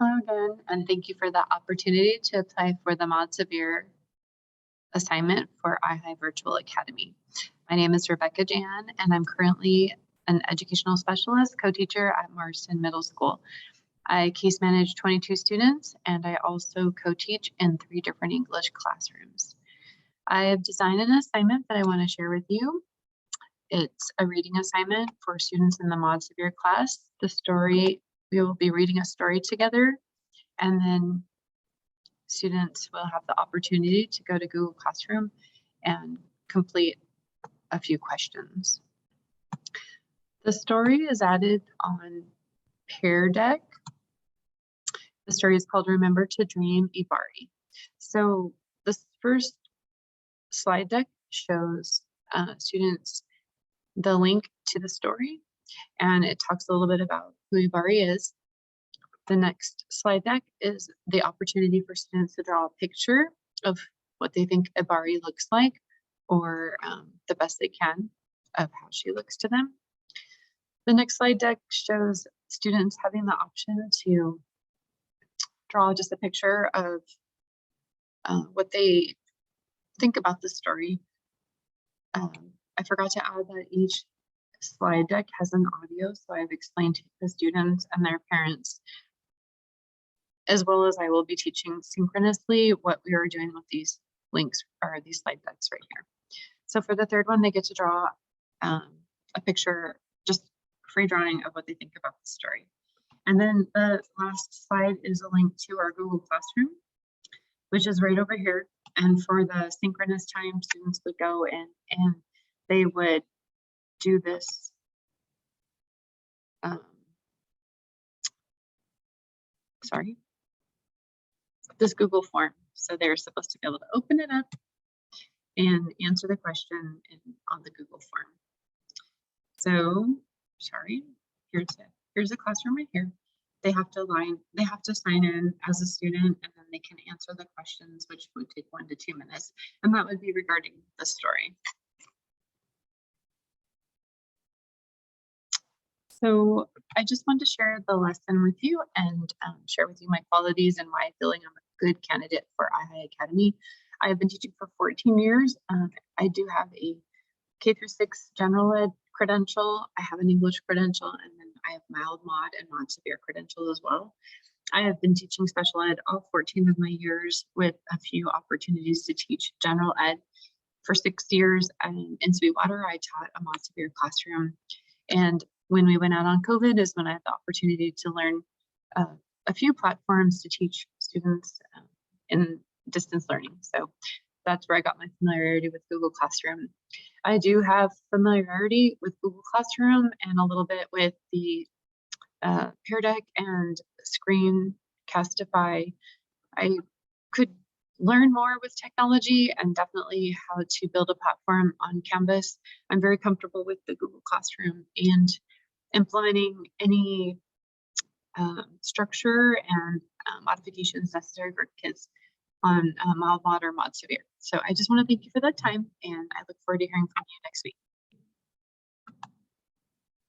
Hello again, and thank you for the opportunity to apply for the Mod Severe assignment for iHigh Virtual Academy. My name is Rebecca Jan, and I'm currently an educational specialist co-teacher at Marston Middle School. I case manage 22 students, and I also co-teach in 3 different English classrooms. I have designed an assignment that I want to share with you. It's a reading assignment for students in the Mod Severe class. We will be reading a story together, and then students will have the opportunity to go to Google Classroom and complete a few questions. The story is added on Pear Deck. The story is called Remember to Dream Ibari. So this first slide deck shows students the link to the story, and it talks a little bit about who Ibari is. The next slide deck is the opportunity for students to draw a picture of what they think Ibari looks like, or the best they can of how she looks to them. The next slide deck shows students having the option to draw just a picture of what they think about the story. I forgot to add that each slide deck has an audio, so I've explained to the students and their parents, as well as I will be teaching synchronously what we are doing with these links or these slide decks right here. So for the third one, they get to draw a picture, just free drawing of what they think about the story. And then the last slide is a link to our Google Classroom, which is right over here. And for the synchronous time, students would go in and they would do this this Google form. So they're supposed to be able to open it up and answer the question on the Google form. So, here's a classroom right here. They have to sign in as a student, and then they can answer the questions, which would take 1 to 2 minutes. And that would be regarding the story. So I just want to share the lesson with you and share with you my qualities and why I feel like I'm a good candidate for iHigh Academy. I have been teaching for 14 years. I do have a K-6 general ed credential. I have an English credential, and then I have mild mod and mod severe credential as well. I have been teaching special ed all 14 of my years, with a few opportunities to teach general ed. For 6 years in Sweetwater, I taught a mod severe classroom. And when we went out on COVID is when I had the opportunity to learn a few platforms to teach students in distance learning. So that's where I got my familiarity with Google Classroom. I do have familiarity with Google Classroom and a little bit with the Pear Deck and Screencastify. I could learn more with technology and definitely how to build a platform on Canvas. I'm very comfortable with the Google Classroom and implementing any structure and modifications necessary for kids on mild mod or mod severe. So I just want to thank you for that time, and I look forward to hearing from you next week.